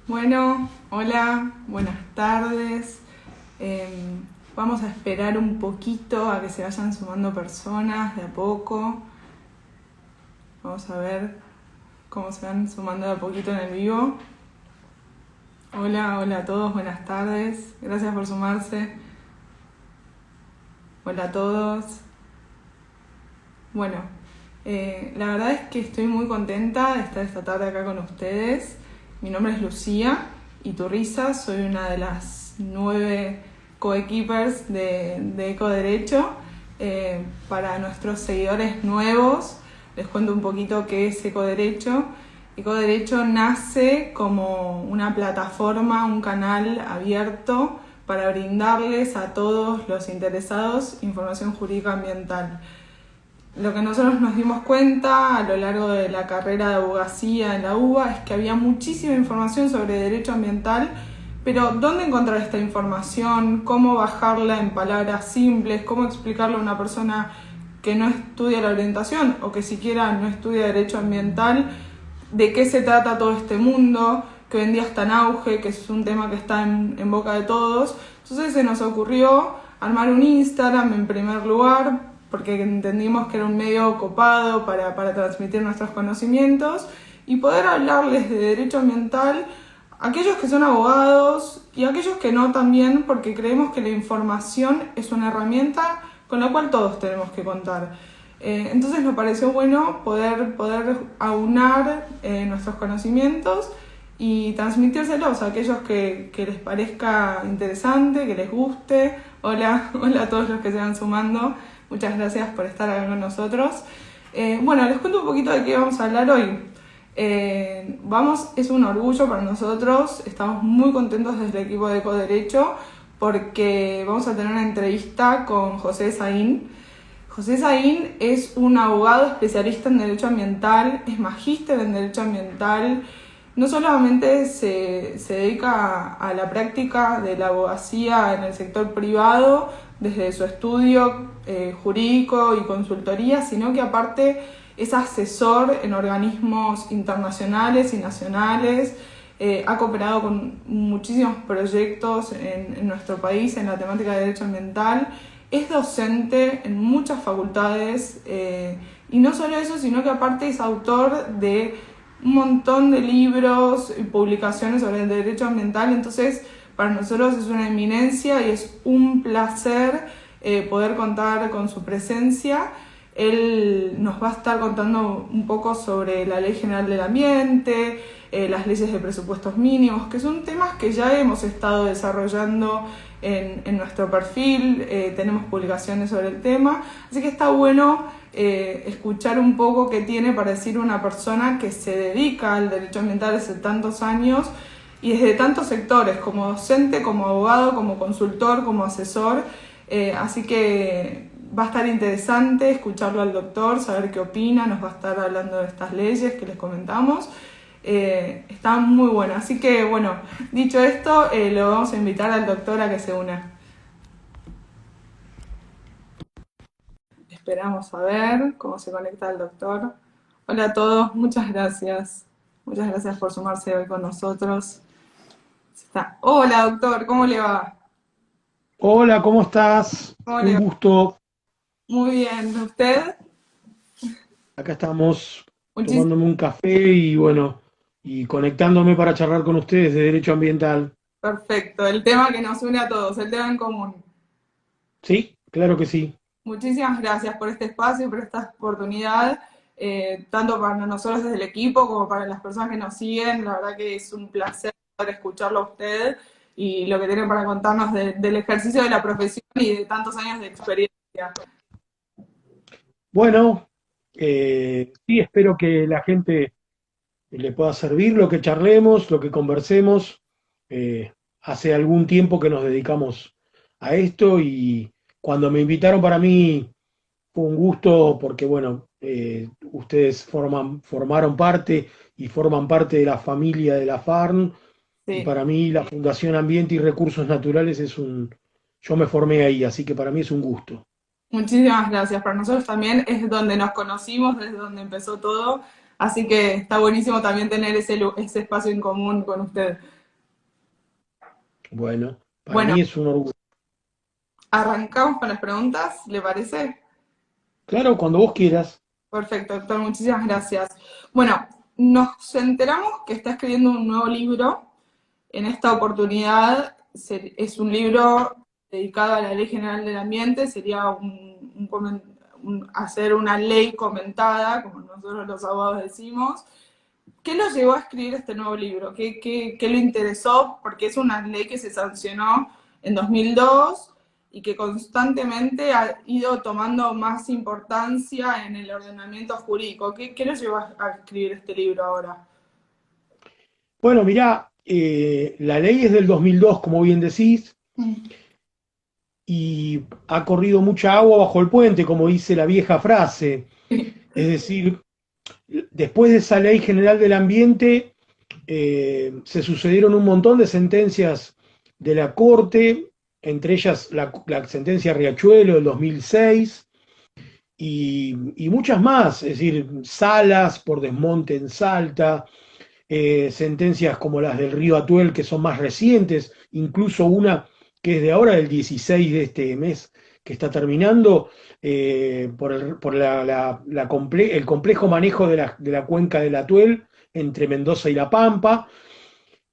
Bueno, hola, buenas tardes. Vamos a esperar un poquito a que se vayan sumando personas de a poco. Vamos a ver cómo se van sumando de a poquito en el vivo. Hola, hola a todos, buenas tardes. Gracias por sumarse. Hola a todos. Bueno, la verdad es que estoy muy contenta de estar esta tarde acá con ustedes. Mi nombre es Lucía Iturriza, soy una de las 9 coequippers de Ecoderecho. Para nuestros seguidores nuevos, les cuento un poquito qué es Ecoderecho. Ecoderecho nace como una plataforma, un canal abierto para brindarles a todos los interesados información jurídica ambiental. Lo que nosotros nos dimos cuenta a lo largo de la carrera de abogacía en la UBA es que había muchísima información sobre derecho ambiental, pero ¿dónde encontrar esta información? ¿Cómo bajarla en palabras simples? ¿Cómo explicarle a una persona que no estudia la orientación o que siquiera no estudia derecho ambiental de qué se trata todo este mundo, que hoy en día está en auge, que es un tema que está en boca de todos? Entonces se nos ocurrió armar un Instagram en primer lugar, porque entendimos que era un medio copado para transmitir nuestros conocimientos y poder hablarles de derecho ambiental a aquellos que son abogados y a aquellos que no también, porque creemos que la información es una herramienta con la cual todos tenemos que contar. Entonces nos pareció bueno poder aunar nuestros conocimientos y transmitírselos a aquellos que les parezca interesante, que les guste. Hola, hola a todos los que se van sumando. Muchas gracias por estar acá con nosotros. Bueno, les cuento un poquito de qué vamos a hablar hoy. Es un orgullo para nosotros, estamos muy contentos desde el equipo de Ecoderecho porque vamos a tener una entrevista con José Saín. José Saín es un abogado especialista en Derecho Ambiental, es magíster en Derecho Ambiental. No solamente se dedica a la práctica de la abogacía en el sector privado, desde su estudio jurídico y consultoría, sino que aparte es asesor en organismos internacionales y nacionales. Ha cooperado con muchísimos proyectos en nuestro país en la temática de derecho ambiental. Es docente en muchas facultades y no solo eso, sino que aparte es autor de un montón de libros y publicaciones sobre el derecho ambiental. Entonces, para nosotros es una eminencia y es un placer poder contar con su presencia. Él nos va a estar contando un poco sobre la Ley General del Ambiente, las leyes de presupuestos mínimos, que son temas que ya hemos estado desarrollando en nuestro perfil. Tenemos publicaciones sobre el tema, así que está bueno escuchar un poco qué tiene para decir una persona que se dedica al derecho ambiental hace tantos años y desde tantos sectores, como docente, como abogado, como consultor, como asesor. Así que va a estar interesante escucharlo al doctor, saber qué opina. Nos va a estar hablando de estas leyes que les comentamos. Está muy bueno, así que bueno, dicho esto, lo vamos a invitar al doctor a que se una. Esperamos a ver cómo se conecta el doctor. Hola a todos, muchas gracias. Muchas gracias por sumarse hoy con nosotros. Hola doctor, ¿cómo le va? Hola, ¿cómo estás? ¿Cómo le Un va? gusto. Muy bien, ¿usted? Acá estamos Muchísimas. tomándome un café y bueno, y conectándome para charlar con ustedes de derecho ambiental. Perfecto, el tema que nos une a todos, el tema en común. Sí, claro que sí. Muchísimas gracias por este espacio y por esta oportunidad, tanto para nosotros desde el equipo como para las personas que nos siguen. La verdad que es un placer poder escucharlo a usted y lo que tiene para contarnos del ejercicio de la profesión y de tantos años de experiencia. Bueno, sí, espero que la gente le pueda servir lo que charlemos, lo que conversemos. Hace algún tiempo que nos dedicamos a esto y cuando me invitaron para mí fue un gusto porque, bueno, ustedes formaron parte y forman parte de la familia de la FARN y Sí. para mí la Fundación Ambiente y Recursos Naturales yo me formé ahí, así que para mí es un gusto. Muchísimas gracias. Para nosotros también es donde nos conocimos, desde donde empezó todo. Así que está buenísimo también tener ese espacio en común con usted. Bueno, para Bueno, mí es un orgullo. arrancamos con las preguntas, ¿le parece? Claro, cuando vos quieras. Perfecto, doctor, muchísimas gracias. Bueno, nos enteramos que está escribiendo un nuevo libro. En esta oportunidad es un libro dedicado a la Ley General del Ambiente, sería hacer una ley comentada, como nosotros los abogados decimos. ¿Qué lo llevó a escribir este nuevo libro? ¿Qué lo interesó? Porque es una ley que se sancionó en 2002 y que constantemente ha ido tomando más importancia en el ordenamiento jurídico. ¿Qué lo llevó a escribir este libro ahora? Bueno, mirá, la ley es del 2002, como bien decís, y ha corrido mucha agua bajo el puente, como dice la vieja frase. Es decir, después de esa ley general del ambiente, se sucedieron un montón de sentencias de la Corte, entre ellas la sentencia Riachuelo del 2006 y muchas más, es decir, Salas por desmonte en Salta, sentencias como las del río Atuel que son más recientes, incluso una que es de ahora, del 16 de este mes que está terminando, por el complejo manejo de la cuenca del Atuel entre Mendoza y La Pampa,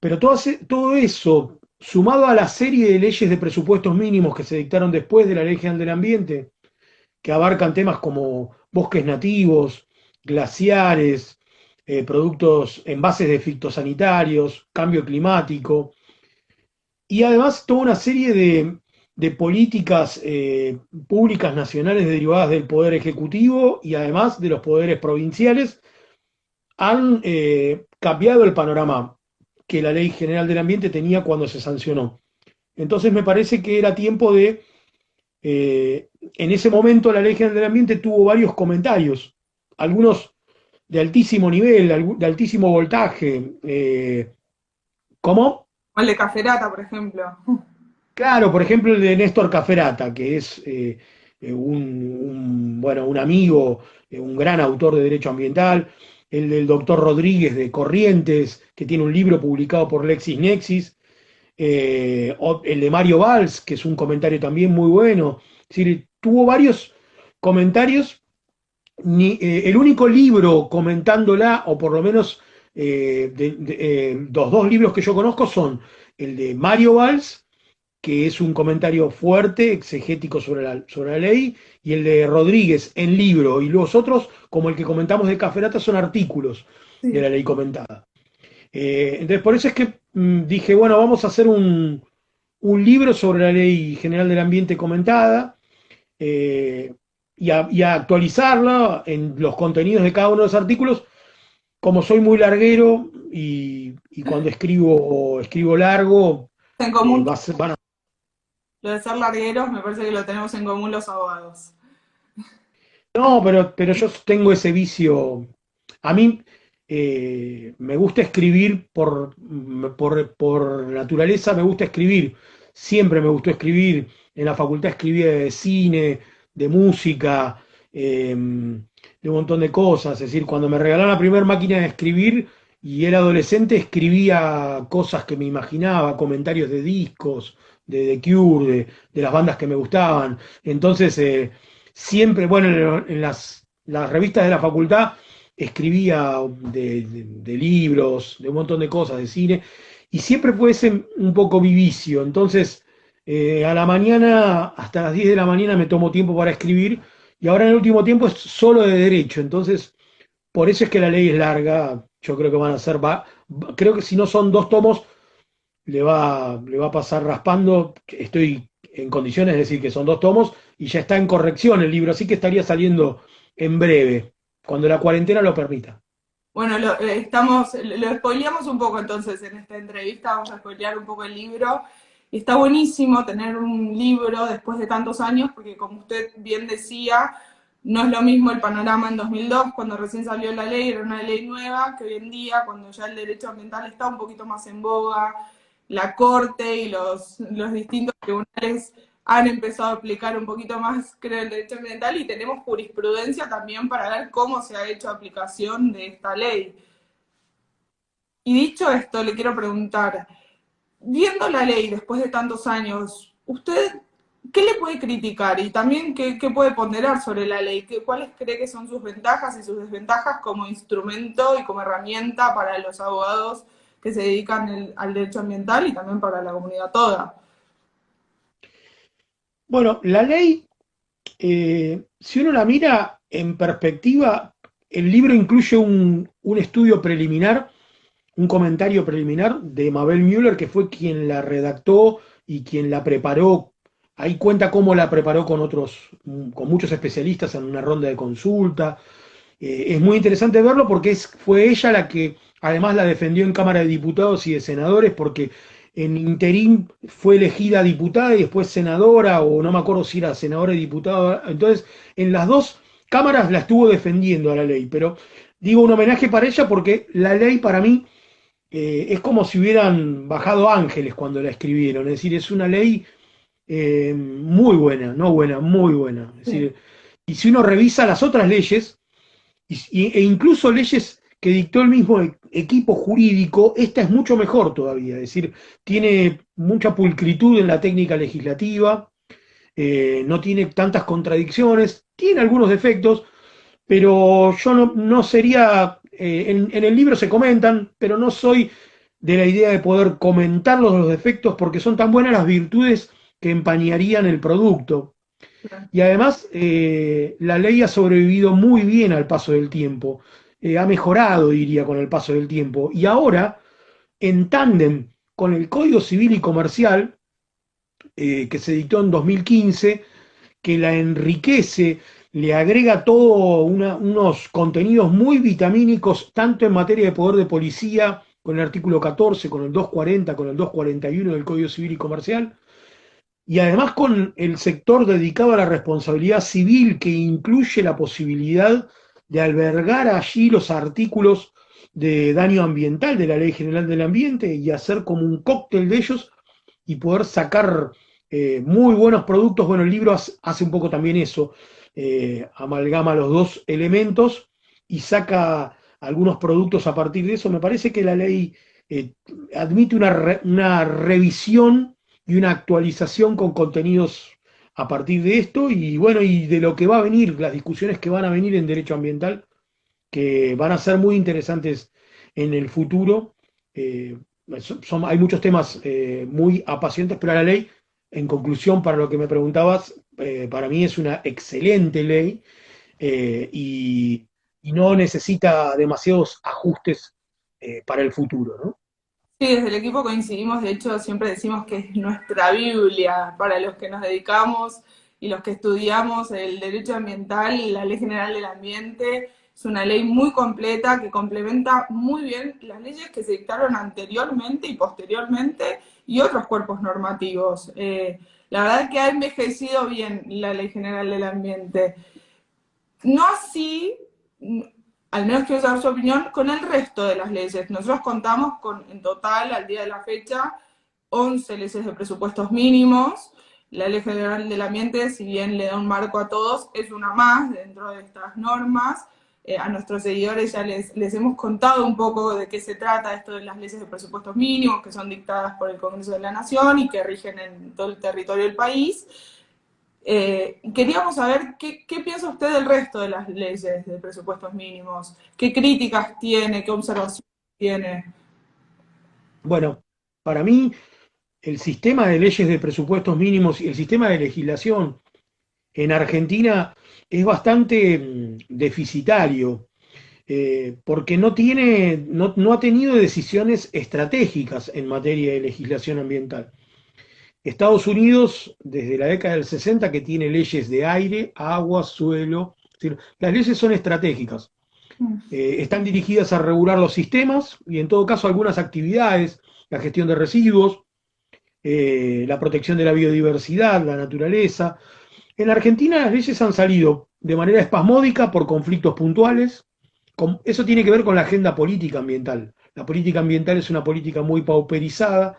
pero todo eso, sumado a la serie de leyes de presupuestos mínimos que se dictaron después de la Ley General del Ambiente, que abarcan temas como bosques nativos, glaciares, productos, envases de fitosanitarios, cambio climático, y además toda una serie de políticas públicas nacionales derivadas del Poder Ejecutivo y además de los poderes provinciales, han cambiado el panorama que la Ley General del Ambiente tenía cuando se sancionó. Entonces me parece que era tiempo en ese momento la Ley General del Ambiente tuvo varios comentarios, algunos de altísimo nivel, de altísimo voltaje. ¿Cómo? O el de Caferata, por ejemplo. Claro, por ejemplo el de Néstor Caferata, que es bueno, un amigo, un gran autor de derecho ambiental, el del doctor Rodríguez de Corrientes, que tiene un libro publicado por LexisNexis, el de Mario Valls, que es un comentario también muy bueno. Es decir, tuvo varios comentarios. El único libro comentándola, o por lo menos los dos libros que yo conozco son el de Mario Valls, que es un comentario fuerte, exegético sobre la ley, y el de Rodríguez en libro, y los otros, como el que comentamos de Caferata, son artículos de Sí. la ley comentada. Entonces, por eso es que dije, bueno, vamos a hacer un libro sobre la Ley General del Ambiente comentada, eh, y a actualizarla en los contenidos de cada uno de los artículos. Como soy muy larguero y cuando escribo largo, En común, van a... lo de ser largueros me parece que lo tenemos en común los abogados. No, pero yo tengo ese vicio. A mí me gusta escribir por naturaleza, me gusta escribir. Siempre me gustó escribir. En la facultad escribía de cine, de música, de un montón de cosas. Es decir, cuando me regalaron la primera máquina de escribir y era adolescente, escribía cosas que me imaginaba, comentarios de discos, de The Cure, de las bandas que me gustaban. Entonces, siempre, bueno, en las revistas de la facultad escribía de libros, de un montón de cosas, de cine, y siempre fue ese un poco mi vicio. Entonces, a la mañana, hasta las 10 de la mañana me tomo tiempo para escribir, y ahora en el último tiempo es solo de derecho. Entonces, por eso es que la ley es larga. Yo creo que van a ser, creo que si no son 2 tomos, le va a pasar raspando. Estoy en condiciones de decir que son 2 tomos y ya está en corrección el libro, así que estaría saliendo en breve, cuando la cuarentena lo permita. Bueno, lo spoileamos un poco entonces en esta entrevista, vamos a spoilear un poco el libro. Y está buenísimo tener un libro después de tantos años, porque como usted bien decía, no es lo mismo el panorama en 2002, cuando recién salió la ley, era una ley nueva, que hoy en día, cuando ya el derecho ambiental está un poquito más en boga, la corte y los distintos tribunales han empezado a aplicar un poquito más, creo, el derecho ambiental y tenemos jurisprudencia también para ver cómo se ha hecho aplicación de esta ley. Y dicho esto, le quiero preguntar, viendo la ley después de tantos años, ¿usted qué le puede criticar y también qué puede ponderar sobre la ley? ¿Cuáles cree que son sus ventajas y sus desventajas como instrumento y como herramienta para los abogados que se dedican al derecho ambiental y también para la comunidad toda? Bueno, la ley, si uno la mira en perspectiva, el libro incluye un estudio preliminar, un comentario preliminar de Mabel Müller, que fue quien la redactó y quien la preparó. Ahí cuenta cómo la preparó con otros, con muchos especialistas en una ronda de consulta. Es muy interesante verlo porque fue ella la que además la defendió en Cámara de Diputados y de Senadores, porque en interín fue elegida diputada y después senadora, o no me acuerdo si era senadora y diputada. Entonces, en las dos cámaras la estuvo defendiendo a la ley, pero digo un homenaje para ella porque la ley para mí es como si hubieran bajado ángeles cuando la escribieron. Es decir, es una ley muy buena, no buena, muy buena. Es Sí. decir, y si uno revisa las otras leyes, e incluso leyes que dictó el mismo equipo jurídico, esta es mucho mejor todavía. Es decir, tiene mucha pulcritud en la técnica legislativa, no tiene tantas contradicciones, tiene algunos defectos, pero yo no sería, en el libro se comentan, pero no soy de la idea de poder comentar los defectos porque son tan buenas las virtudes que empañarían el producto. Y además, la ley ha sobrevivido muy bien al paso del tiempo, ha mejorado, diría, con el paso del tiempo. Y ahora, en tándem con el Código Civil y Comercial, que se dictó en 2015, que la enriquece, le agrega todo unos contenidos muy vitamínicos, tanto en materia de poder de policía, con el artículo 14, con el 240, con el 241 del Código Civil y Comercial, y además con el sector dedicado a la responsabilidad civil, que incluye la posibilidad de albergar allí los artículos de daño ambiental de la Ley General del Ambiente y hacer como un cóctel de ellos y poder sacar muy buenos productos. Bueno, el libro hace un poco también eso, amalgama los dos elementos y saca algunos productos a partir de eso. Me parece que la ley admite una revisión y una actualización con contenidos a partir de esto y bueno, y de lo que va a venir, las discusiones que van a venir en derecho ambiental, que van a ser muy interesantes en el futuro. Eh, hay muchos temas muy apasionantes, pero la ley, en conclusión, para lo que me preguntabas, para mí es una excelente ley y no necesita demasiados ajustes para el futuro, ¿no? Sí, desde el equipo coincidimos, de hecho siempre decimos que es nuestra Biblia para los que nos dedicamos y los que estudiamos el derecho ambiental y la Ley General del Ambiente. Es una ley muy completa que complementa muy bien las leyes que se dictaron anteriormente y posteriormente y otros cuerpos normativos. La verdad que ha envejecido bien la Ley General del Ambiente. No así, al menos quiero saber su opinión, con el resto de las leyes. Nosotros contamos con, en total, al día de la fecha, 11 leyes de presupuestos mínimos. La Ley General del Ambiente, si bien le da un marco a todos, es una más dentro de estas normas. A nuestros seguidores ya les hemos contado un poco de qué se trata esto de las leyes de presupuestos mínimos, que son dictadas por el Congreso de la Nación y que rigen en todo el territorio del país. Queríamos saber qué piensa usted del resto de las leyes de presupuestos mínimos, qué críticas tiene, qué observaciones tiene. Bueno, para mí el sistema de leyes de presupuestos mínimos y el sistema de legislación en Argentina es bastante deficitario, porque no ha tenido decisiones estratégicas en materia de legislación ambiental. Estados Unidos, desde la década del 60, que tiene leyes de aire, agua, suelo, es decir, las leyes son estratégicas. Están dirigidas a regular los sistemas y en todo caso algunas actividades, la gestión de residuos, la protección de la biodiversidad, la naturaleza. En la Argentina las leyes han salido de manera espasmódica por conflictos puntuales. Eso tiene que ver con la agenda política ambiental. La política ambiental es una política muy pauperizada,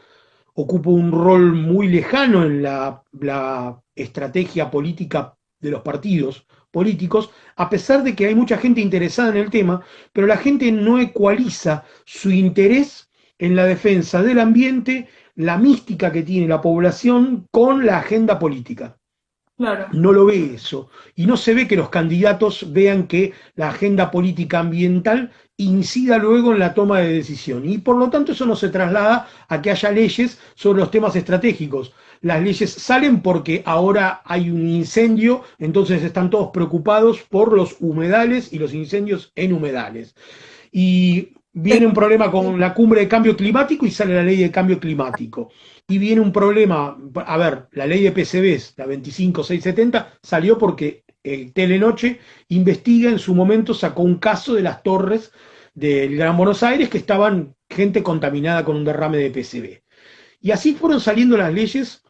ocupa un rol muy lejano en la estrategia política de los partidos políticos, a pesar de que hay mucha gente interesada en el tema, pero la gente no ecualiza su interés en la defensa del ambiente, la mística que tiene la población con la agenda política. Claro. No lo ve eso. Y no se ve que los candidatos vean que la agenda política ambiental incida luego en la toma de decisión. Y por lo tanto eso no se traslada a que haya leyes sobre los temas estratégicos. Las leyes salen porque ahora hay un incendio, entonces están todos preocupados por los humedales y los incendios en humedales. Y viene un problema con la cumbre de cambio climático y sale la ley de cambio climático. Y viene un problema, a ver, la ley de PCBs, la 25670, salió porque Telenoche investiga, en su momento sacó un caso de las torres del Gran Buenos Aires que estaban gente contaminada con un derrame de PCB. Y así fueron saliendo las leyes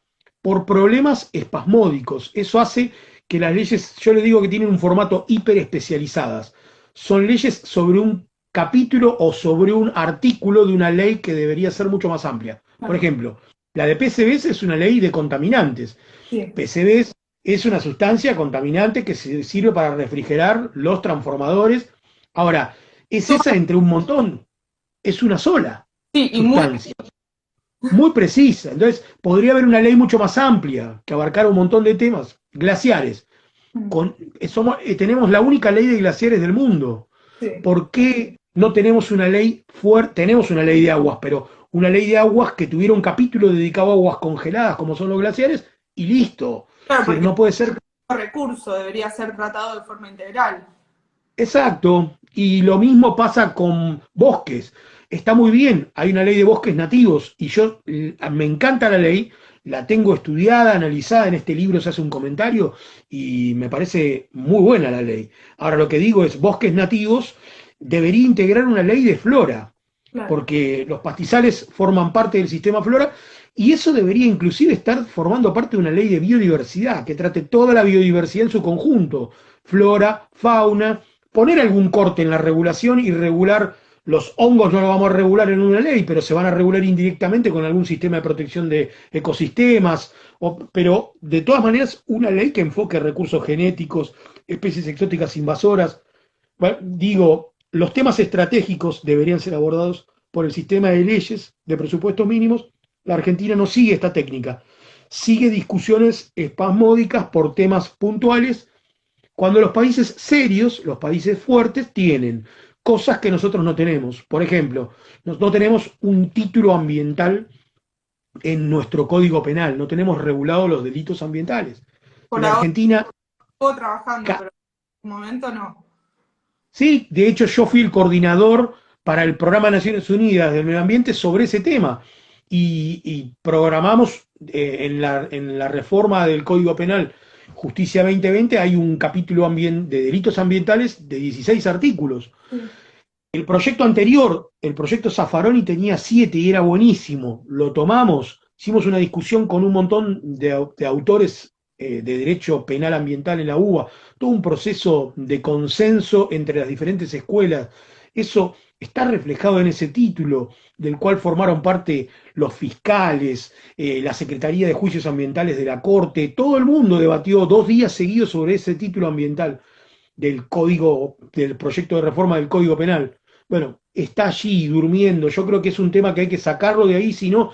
por problemas espasmódicos. Eso hace que las leyes, yo le digo que tienen un formato hiper especializadas. Son leyes sobre un capítulo o sobre un artículo de una ley que debería ser mucho más amplia. Por ejemplo, la de PCBs es una ley de contaminantes. Sí. PCBs es una sustancia contaminante que sirve para refrigerar los transformadores. Ahora, es esa entre un montón, es una sola Sí, y sustancia, muy precisa. Entonces, podría haber una ley mucho más amplia que abarcara un montón de temas. Glaciares. Tenemos la única ley de glaciares del mundo. sí. ¿Por qué no tenemos una ley fuerte? Tenemos una ley de aguas, pero una ley de aguas que tuviera un capítulo dedicado a aguas congeladas, como son los glaciares, y listo. Claro, Es decir, porque no puede ser. el recurso debería ser tratado de forma integral. Exacto. Y lo mismo pasa con bosques. Está muy bien, hay una ley de bosques nativos y yo me encanta la ley, la tengo estudiada, analizada, en este libro se hace un comentario y me parece muy buena la ley. Ahora lo que digo es, bosques nativos debería integrar una ley de flora, Claro. porque los pastizales forman parte del sistema flora y eso debería inclusive estar formando parte de una ley de biodiversidad, que trate toda la biodiversidad en su conjunto, flora, fauna, poner algún corte en la regulación y regular los hongos. No lo vamos a regular en una ley, pero se van a regular indirectamente con algún sistema de protección de ecosistemas, pero de todas maneras una ley que enfoque recursos genéticos, especies exóticas invasoras. Bueno, digo, los temas estratégicos deberían ser abordados por el sistema de leyes de presupuestos mínimos. La Argentina no sigue esta técnica, sigue discusiones espasmódicas por temas puntuales, cuando los países serios, los países fuertes, tienen cosas que nosotros no tenemos. Por ejemplo, no tenemos un título ambiental en nuestro código penal, no tenemos regulados los delitos ambientales. Por En ahora Argentina, estuvo trabajando, pero en un momento no. sí, de hecho yo fui el coordinador para el Programa de Naciones Unidas del Medio Ambiente sobre ese tema y programamos en la reforma del Código Penal Justicia 2020 hay un capítulo de delitos ambientales de 16 artículos. Sí. El proyecto anterior, el proyecto Zaffaroni, tenía 7 y era buenísimo. Lo tomamos, hicimos una discusión con un montón de autores de derecho penal ambiental en la UBA, todo un proceso de consenso entre las diferentes escuelas. Eso está reflejado en ese título, del cual formaron parte los fiscales, la Secretaría de Juicios Ambientales de la Corte. Todo el mundo debatió 2 días seguidos sobre ese título ambiental del proyecto de reforma del Código Penal. Bueno, está allí durmiendo. Yo creo que es un tema que hay que sacarlo de ahí, si no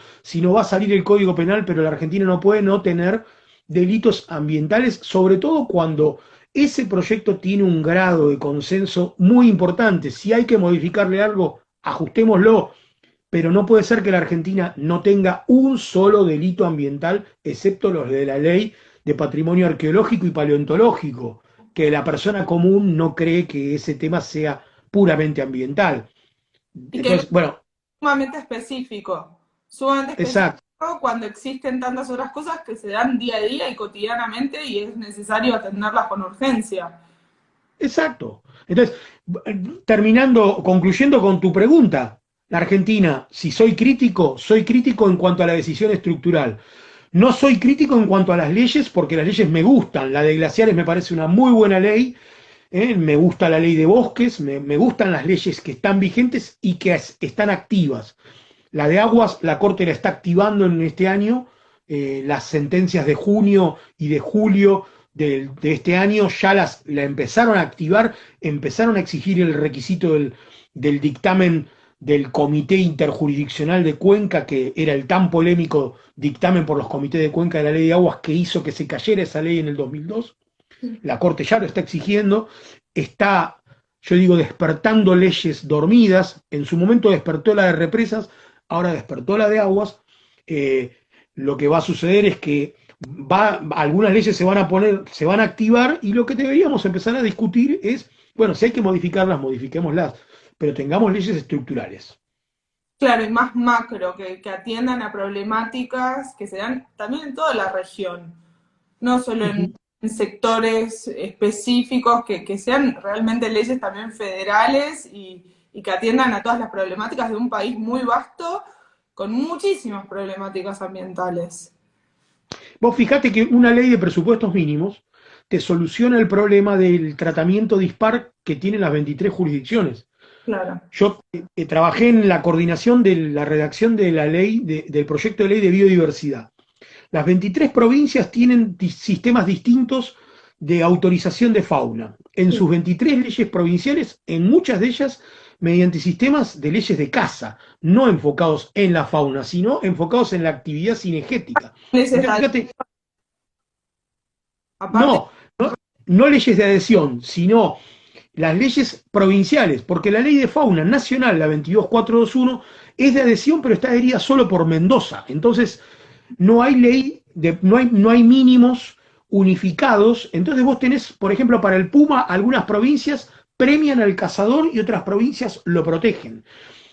va a salir el Código Penal, pero la Argentina no puede no tener delitos ambientales, sobre todo cuando ese proyecto tiene un grado de consenso muy importante. Si hay que modificarle algo, ajustémoslo, pero no puede ser que la Argentina no tenga un solo delito ambiental, excepto los de la ley de patrimonio arqueológico y paleontológico, que la persona común no cree que ese tema sea puramente ambiental. Y que no Entonces, bueno, es sumamente específico exacto. cuando existen tantas otras cosas que se dan día a día y cotidianamente y es necesario atenderlas con urgencia. Exacto. Entonces, concluyendo con tu pregunta, la Argentina, si soy crítico en cuanto a la decisión estructural. No soy crítico en cuanto a las leyes, porque las leyes me gustan. La de glaciares me parece una muy buena ley. Me gusta la ley de bosques, me gustan las leyes que están vigentes y que están activas. La de aguas, la Corte la está activando en este año, las sentencias de junio y de julio de este año ya la empezaron a activar, empezaron a exigir el requisito del dictamen del Comité Interjurisdiccional de Cuenca, que era el tan polémico dictamen por los comités de Cuenca de la Ley de Aguas que hizo que se cayera esa ley en el 2002. La Corte ya lo está exigiendo, está, yo digo, despertando leyes dormidas. En su momento despertó la de represas, ahora despertó la de aguas. Lo que va a suceder es que algunas leyes se van a activar, y lo que deberíamos empezar a discutir es, bueno, si hay que modificarlas, modifiquémoslas, pero tengamos leyes estructurales. Claro, y más macro, que atiendan a problemáticas que se dan también en toda la región, no solo Ujú. en sectores específicos, que sean realmente leyes también federales y que atiendan a todas las problemáticas de un país muy vasto con muchísimas problemáticas ambientales. Vos fijate que una ley de presupuestos mínimos te soluciona el problema del tratamiento dispar que tienen las 23 jurisdicciones. Claro. Yo trabajé en la coordinación de la redacción de la ley, del proyecto de ley de biodiversidad. Las 23 provincias tienen sistemas distintos de autorización de fauna. En Sí. sus 23 leyes provinciales, en muchas de ellas, mediante sistemas de leyes de caza, no enfocados en la fauna, sino enfocados en la actividad cinegética. Leyes Entonces, fíjate, aparte, no, no leyes de adhesión, sino las leyes provinciales, porque la ley de fauna nacional, la 22421, es de adhesión, pero está adherida solo por Mendoza. Entonces, no hay ley, no hay mínimos unificados. Entonces vos tenés, por ejemplo, para el puma, algunas provincias premian al cazador y otras provincias lo protegen.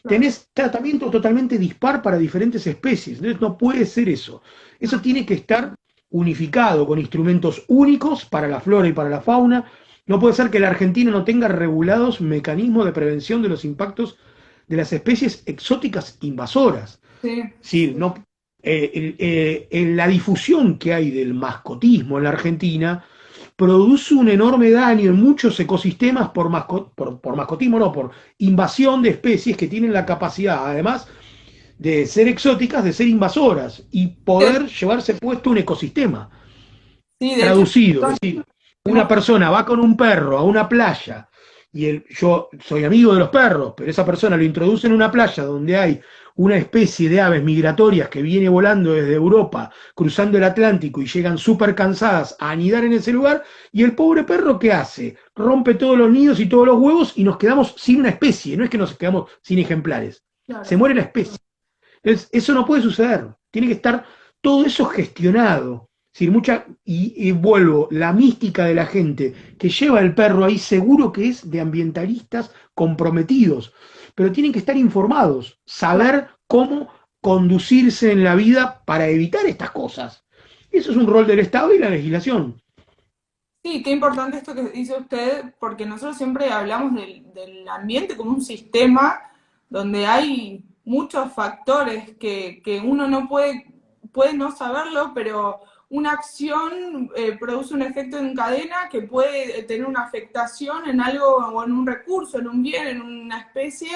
claro, Tenés tratamiento totalmente dispar para diferentes especies. Entonces no puede ser eso. Eso no. tiene que estar unificado con instrumentos únicos para la flora y para la fauna. No puede ser que la Argentina no tenga regulados mecanismos de prevención de los impactos de las especies exóticas invasoras. Sí, Sí, no, en la difusión que hay del mascotismo en la Argentina produce un enorme daño en muchos ecosistemas por mascotismo, no, por invasión de especies que tienen la capacidad, además de ser exóticas, de ser invasoras y poder llevarse puesto un ecosistema. sí, de hecho, Traducido, es decir, una hemos, persona va con un perro a una playa y yo soy amigo de los perros, pero esa persona lo introduce en una playa donde hay una especie de aves migratorias que viene volando desde Europa, cruzando el Atlántico y llegan súper cansadas a anidar en ese lugar, y el pobre perro, ¿qué hace? Rompe todos los nidos y todos los huevos y nos quedamos sin una especie, no es que nos quedamos sin ejemplares, se claro. muere la especie. Entonces, eso no puede suceder. Tiene que estar todo eso gestionado. Es decir, y vuelvo, la mística de la gente que lleva el perro ahí seguro que es de ambientalistas comprometidos, pero tienen que estar informados, saber cómo conducirse en la vida para evitar estas cosas. Eso es un rol del Estado y la legislación. Sí, qué importante esto que dice usted, porque nosotros siempre hablamos del ambiente como un sistema donde hay muchos factores que uno no puede no saberlo, pero una acción produce un efecto en cadena que puede tener una afectación en algo o en un recurso, en un bien, en una especie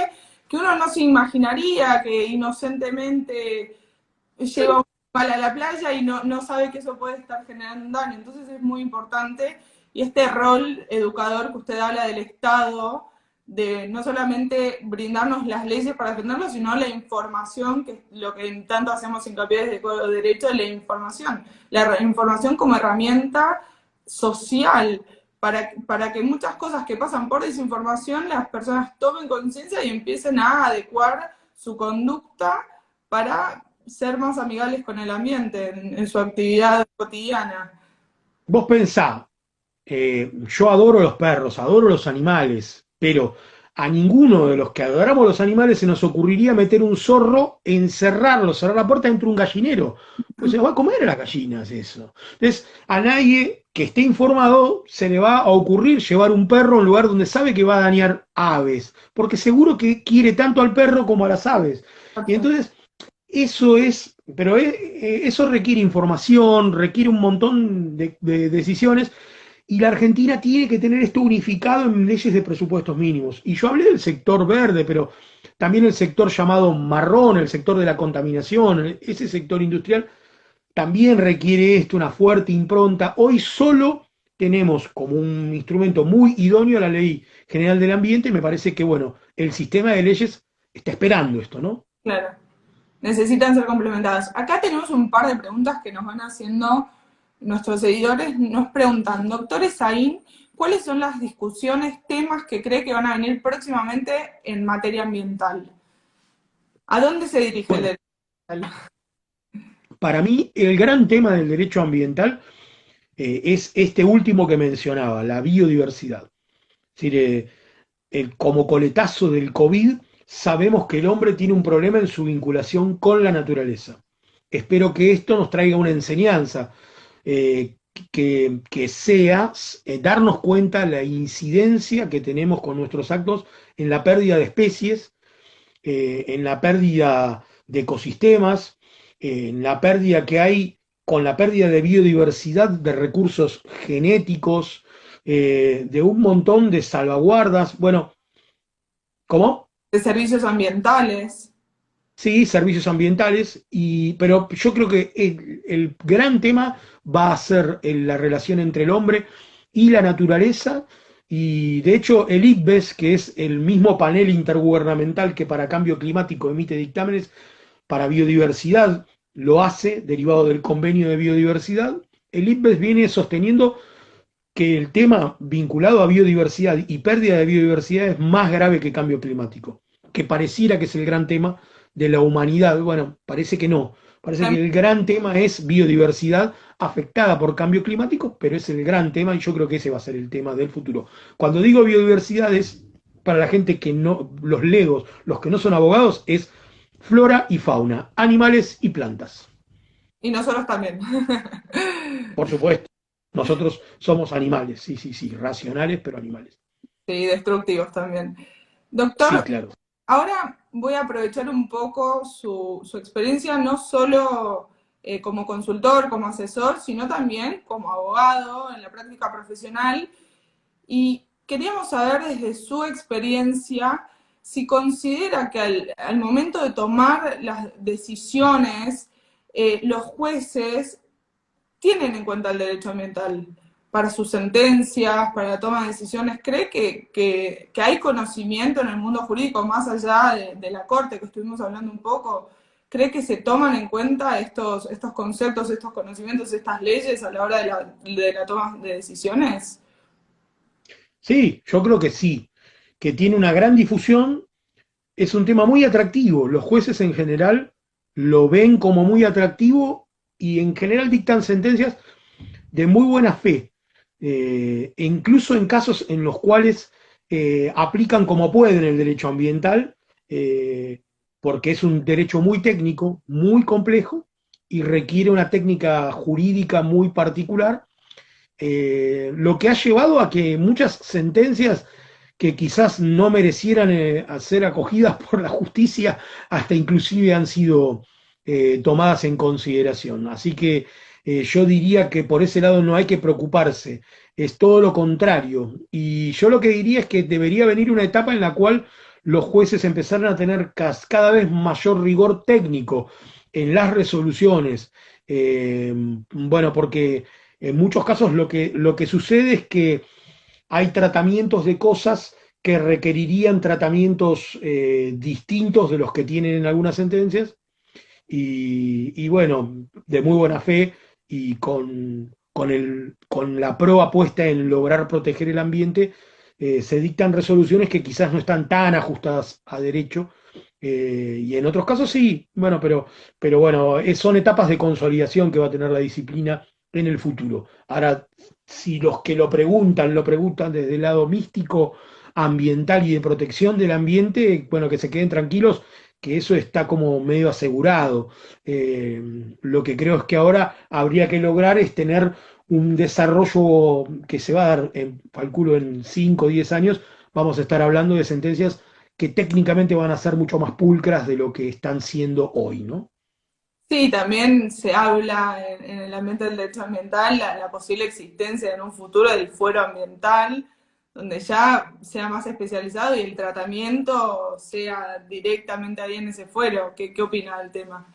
que uno no se imaginaría que inocentemente lleva un animal a la playa y no sabe que eso puede estar generando un daño. Entonces es muy importante y este rol educador que usted habla del Estado, de no solamente brindarnos las leyes para defenderlo, sino la información, que es lo que tanto hacemos hincapié desde Código de Derecho, la información como herramienta social, para que muchas cosas que pasan por desinformación las personas tomen conciencia y empiecen a adecuar su conducta para ser más amigables con el ambiente en su actividad cotidiana. Vos pensá, yo adoro los perros, adoro los animales, pero a ninguno de los que adoramos los animales se nos ocurriría meter un zorro, encerrarlo, cerrar la puerta dentro de un gallinero. Pues se nos va a comer a las gallinas eso. Entonces, a nadie que esté informado se le va a ocurrir llevar un perro a un lugar donde sabe que va a dañar aves, porque seguro que quiere tanto al perro como a las aves. Y entonces, eso requiere información, requiere un montón de decisiones, y la Argentina tiene que tener esto unificado en leyes de presupuestos mínimos. Y yo hablé del sector verde, pero también el sector llamado marrón, el sector de la contaminación, ese sector industrial también requiere esto, una fuerte impronta. Hoy solo tenemos como un instrumento muy idóneo la Ley General del Ambiente y me parece que, bueno, el sistema de leyes está esperando esto, ¿no? Claro, necesitan ser complementadas. Acá tenemos un par de preguntas que nos van haciendo nuestros seguidores. Nos preguntan, doctor Esaín, ¿cuáles son las discusiones, temas que cree que van a venir próximamente en materia ambiental? ¿A dónde se dirige el Bueno, derecho ambiental? para mí el gran tema del derecho ambiental es este último que mencionaba, la biodiversidad. Es decir, como coletazo del COVID, sabemos que el hombre tiene un problema en su vinculación con la naturaleza. Espero que esto nos traiga una enseñanza, que sea darnos cuenta la incidencia que tenemos con nuestros actos en la pérdida de especies, en la pérdida de ecosistemas, en la pérdida que hay con la pérdida de biodiversidad, de recursos genéticos, de un montón de salvaguardas. Bueno, ¿cómo? De servicios ambientales. Sí, servicios ambientales, pero yo creo que el gran tema va a ser la relación entre el hombre y la naturaleza, y de hecho el IPBES, que es el mismo panel intergubernamental que para cambio climático emite dictámenes para biodiversidad, lo hace derivado del convenio de biodiversidad. El IPBES viene sosteniendo que el tema vinculado a biodiversidad y pérdida de biodiversidad es más grave que cambio climático, que pareciera que es el gran tema de la humanidad. Bueno, parece que no. Parece que el gran tema es biodiversidad afectada por cambio climático, pero es el gran tema y yo creo que ese va a ser el tema del futuro. Cuando digo biodiversidad es para la gente que no, los legos, los que no son abogados, es flora y fauna, animales y plantas. Y nosotros también. Por supuesto, nosotros somos animales, sí, sí, sí, racionales, pero animales. Sí, destructivos también. Sí, Doctor, claro. ahora voy a aprovechar un poco su experiencia, no solo como consultor, como asesor, sino también como abogado en la práctica profesional. Y queríamos saber desde su experiencia si considera que al momento de tomar las decisiones, los jueces tienen en cuenta el derecho ambiental para sus sentencias, para la toma de decisiones. ¿Cree que hay conocimiento en el mundo jurídico más allá de la corte que estuvimos hablando un poco? ¿Cree que se toman en cuenta estos conceptos, estos conocimientos, estas leyes a la hora de la toma de decisiones? Sí, yo creo que sí, que tiene una gran difusión, es un tema muy atractivo. Los jueces en general lo ven como muy atractivo y en general dictan sentencias de muy buena fe, e incluso en casos en los cuales aplican como pueden el derecho ambiental, porque es un derecho muy técnico, muy complejo y requiere una técnica jurídica muy particular, lo que ha llevado a que muchas sentencias que quizás no merecieran ser acogidas por la justicia, hasta inclusive han sido tomadas en consideración. Así que yo diría que por ese lado no hay que preocuparse, es todo lo contrario. Y yo lo que diría es que debería venir una etapa en la cual los jueces empezaran a tener cada vez mayor rigor técnico en las resoluciones. Bueno, porque en muchos casos lo que sucede es que hay tratamientos de cosas que requerirían tratamientos distintos de los que tienen en algunas sentencias y bueno, de muy buena fe y con la proa puesta en lograr proteger el ambiente, se dictan resoluciones que quizás no están tan ajustadas a derecho, y en otros casos sí, bueno, pero bueno, son etapas de consolidación que va a tener la disciplina en el futuro. Ahora, si los que lo preguntan desde el lado místico, ambiental y de protección del ambiente, bueno, que se queden tranquilos, que eso está como medio asegurado. Lo que creo es que ahora habría que lograr es tener un desarrollo que se va a dar, calculo, en 5 o 10 años, vamos a estar hablando de sentencias que técnicamente van a ser mucho más pulcras de lo que están siendo hoy, ¿no? Sí, también se habla en el ambiente del derecho ambiental la posible existencia en un futuro del fuero ambiental, donde ya sea más especializado y el tratamiento sea directamente ahí en ese fuero. ¿Qué opina del tema?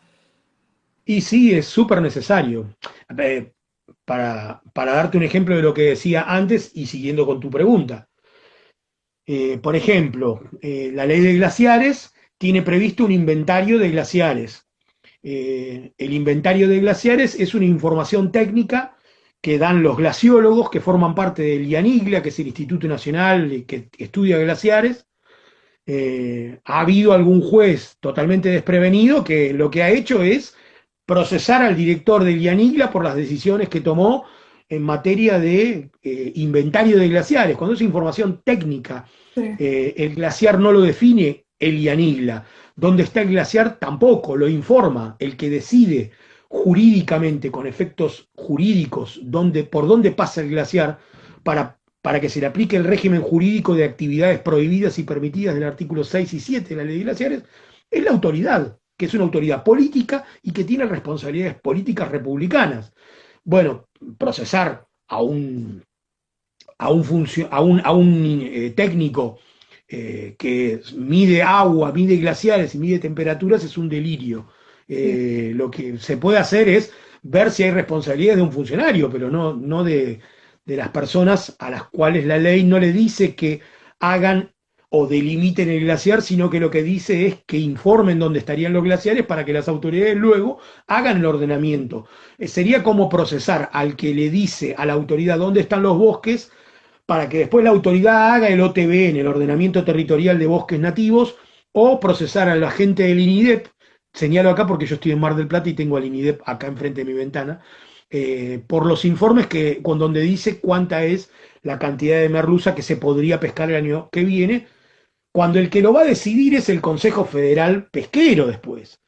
Y sí, es súper necesario. Eh, para darte un ejemplo de lo que decía antes y siguiendo con tu pregunta. Por ejemplo, la ley de glaciares tiene previsto un inventario de glaciares. El inventario de glaciares es una información técnica que dan los glaciólogos que forman parte del IANIGLA, que es el Instituto Nacional que estudia glaciares. Ha habido algún juez totalmente desprevenido que lo que ha hecho es procesar al director del IANIGLA por las decisiones que tomó en materia de inventario de glaciares. Cuando es información técnica, Sí. el glaciar no lo define el IANIGLA. ¿Dónde está el glaciar? Tampoco, lo informa el que decide jurídicamente, con efectos jurídicos, por dónde pasa el glaciar para que se le aplique el régimen jurídico de actividades prohibidas y permitidas del artículo 6 y 7 de la ley de glaciares, es la autoridad, que es una autoridad política y que tiene responsabilidades políticas republicanas. Bueno, procesar a un técnico que mide agua, mide glaciares y mide temperaturas es un delirio. Sí. Lo que se puede hacer es ver si hay responsabilidades de un funcionario, pero no de las personas a las cuales la ley no le dice que hagan o delimiten el glaciar, sino que lo que dice es que informen dónde estarían los glaciares para que las autoridades luego hagan el ordenamiento. Sería como procesar al que le dice a la autoridad dónde están los bosques para que después la autoridad haga el OTB en el ordenamiento territorial de bosques nativos o procesar a la gente del INIDEP, señalo acá porque yo estoy en Mar del Plata y tengo al INIDEP acá enfrente de mi ventana, por los informes con donde dice cuánta es la cantidad de merluza que se podría pescar el año que viene, cuando el que lo va a decidir es el Consejo Federal Pesquero después.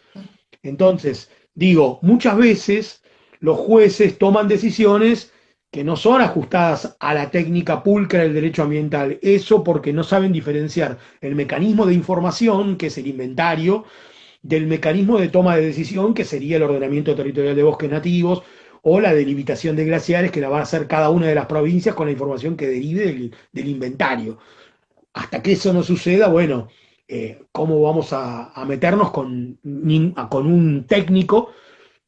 Entonces, digo, muchas veces los jueces toman decisiones que no son ajustadas a la técnica pulcra del derecho ambiental. Eso porque no saben diferenciar el mecanismo de información, que es el inventario, del mecanismo de toma de decisión, que sería el ordenamiento territorial de bosques nativos, o la delimitación de glaciares, que la va a hacer cada una de las provincias con la información que derive del inventario. Hasta que eso no suceda, bueno, ¿cómo vamos a meternos con un técnico?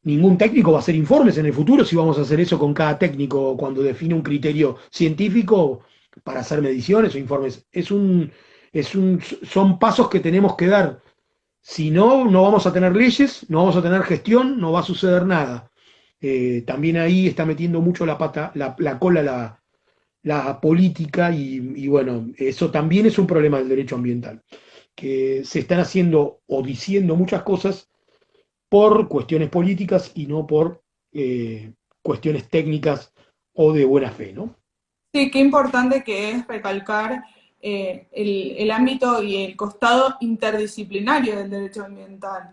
Ningún técnico va a hacer informes en el futuro si vamos a hacer eso con cada técnico cuando define un criterio científico para hacer mediciones o informes. Son pasos que tenemos que dar. Si no, no vamos a tener leyes, no vamos a tener gestión, no va a suceder nada. También ahí está metiendo mucho la pata, la cola la política y bueno, eso también es un problema del derecho ambiental, que se están haciendo o diciendo muchas cosas por cuestiones políticas y no por cuestiones técnicas o de buena fe, ¿no? Sí, qué importante que es recalcar el ámbito y el costado interdisciplinario del derecho ambiental.